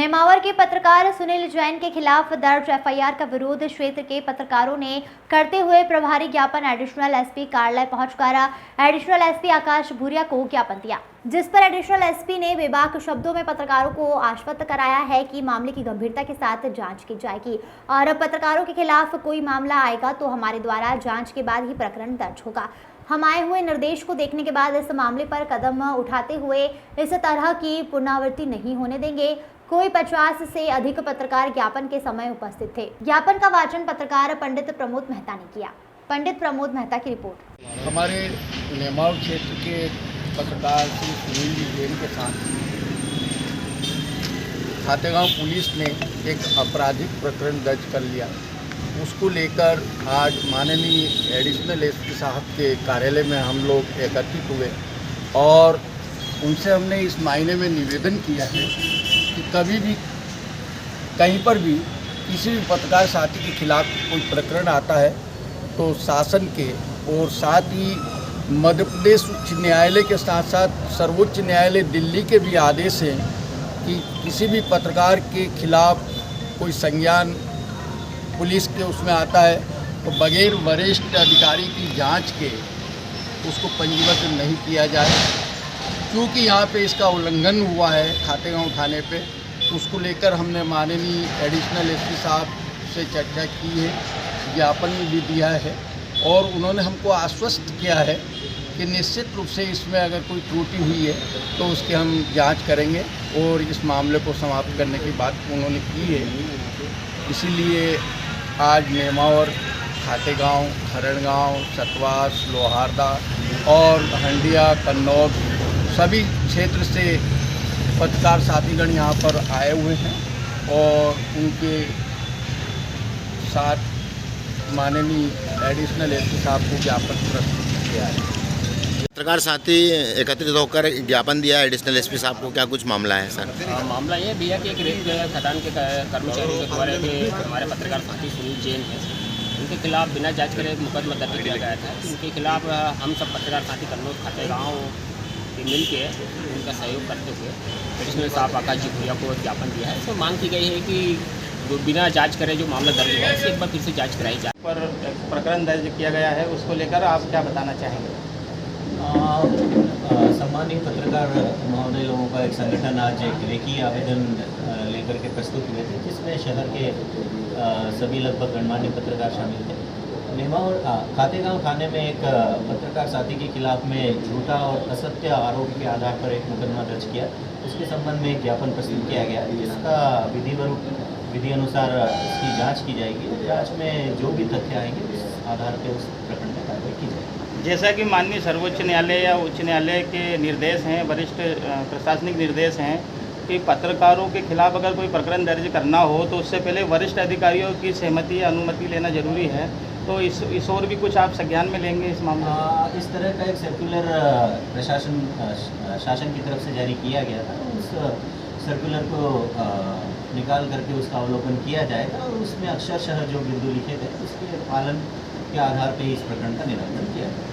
नेमावर के पत्रकार सुनील जैन के खिलाफ दर्ज एफआईआर का विरोध क्षेत्र के पत्रकारों ने करते हुए प्रभारी ज्ञापन एडिशनल एसपी कार्यालय पहुंचकर एडिशनल एसपी आकाश भूरिया को ज्ञापन दिया, जिस पर एडिशनल एसपी ने बेबाक शब्दों में पत्रकारों को आश्वस्त कराया है कि मामले की गंभीरता के साथ जांच की जाएगी और अब पत्रकारों के खिलाफ कोई मामला आएगा तो हमारे द्वारा जांच के बाद ही प्रकरण दर्ज होगा। हम आए हुए निर्देश को देखने के बाद इस मामले पर कदम उठाते हुए इस तरह की पुनरावृत्ति नहीं होने देंगे। कोई 50 से अधिक पत्रकार ज्ञापन के समय उपस्थित थे। ज्ञापन का वाचन पत्रकार पंडित प्रमोद मेहता ने किया। पंडित प्रमोद मेहता की रिपोर्ट। हमारे नेमावर क्षेत्र के पत्रकार श्री सुनील जैन के साथ खातेगांव पुलिस ने एक आपराधिक प्रकरण दर्ज कर लिया। उसको लेकर आज माननीय एडिशनल एसपी साहब के कार्यालय में हम लोग एकत्रित हुए और उनसे हमने इस मायने में निवेदन किया है कि कभी भी कहीं पर भी किसी भी पत्रकार साथी के खिलाफ कोई प्रकरण आता है तो शासन के और साथ ही मध्य प्रदेश उच्च न्यायालय के साथ साथ सर्वोच्च न्यायालय दिल्ली के भी आदेश हैं कि किसी भी पत्रकार के खिलाफ कोई संज्ञान पुलिस के उसमें आता है तो बगैर वरिष्ठ अधिकारी की जांच के उसको पंजीबद्ध नहीं किया जाए। क्योंकि यहाँ पे इसका उल्लंघन हुआ है खातेगांव थाने पे, तो उसको लेकर हमने माननीय एडिशनल एसपी साहब से चर्चा की है, ज्ञापन भी दिया है और उन्होंने हमको आश्वस्त किया है कि निश्चित रूप से इसमें अगर कोई त्रुटि हुई है तो उसकी हम जांच करेंगे और इस मामले को समाप्त करने की बात उन्होंने की है। इसीलिए आज नेमावर, खातेगांव, हरणगांव, सतवास, लोहारदा और हंडिया, कन्नौज सभी क्षेत्र से पत्रकार साथीगण यहाँ पर आए हुए हैं और उनके साथ माननीय एडिशनल एसपी साहब को ज्ञापन प्रस्तुत किया है। पत्रकार साथी एकत्रित होकर ज्ञापन दिया एडिशनल एसपी साहब को, क्या कुछ मामला है सर? मामला ये भी है कि एक रेत खदान के कर्मचारियों के द्वारा हमारे पत्रकार साथी सुनील जैन हैं, उनके खिलाफ बिना जांच करे एक मुकदमा दर्ज किया गया था। उनके खिलाफ हम सब पत्रकार साथी कन्नौज, खातेगांव के मिल के उनका सहयोग करते हुए एडिशनल साहब आकाश जी भूरिया को ज्ञापन दिया है। इसमें मांग की गई है कि जो बिना जांच करे जो मामला दर्ज हुआ है इससे एक बार फिर से जांच कराई जाए। पर प्रकरण दर्ज किया गया है, उसको लेकर आप क्या बताना चाहेंगे? सम्मानित पत्रकार महोदय लोगों का एक संगठन आज एक लेखी आवेदन लेकर के प्रस्तुत हुए थे, जिसमें शहर के सभी लगभग गणमान्य पत्रकार शामिल थे। नेमावर खातेगांव थाने में एक पत्रकार साथी के खिलाफ में झूठा और असत्य आरोप के आधार पर एक मुकदमा दर्ज किया। उसके संबंध में एक ज्ञापन प्रस्तुत किया गया, जिसका विधि अनुसार इसकी जांच की जाएगी। जांच में जो भी तथ्य आएंगे उस आधार पर उस प्रकरण में कार्रवाई की जाएगी। जैसा कि माननीय सर्वोच्च न्यायालय या उच्च न्यायालय के निर्देश हैं, वरिष्ठ प्रशासनिक निर्देश हैं कि पत्रकारों के खिलाफ अगर कोई प्रकरण दर्ज करना हो तो उससे पहले वरिष्ठ अधिकारियों की सहमति या अनुमति लेना जरूरी है। तो इस और भी कुछ आप संज्ञान में लेंगे इस मामले में? इस तरह का एक सर्कुलर शासन की तरफ से जारी किया गया था। उस सर्कुलर को निकाल करके उसका अवलोकन किया जाएगा और उसमें अक्षरशः जो बिंदु लिखे थे उसके पालन के आधार पर इस प्रकरण का निराकरण किया जाएगा।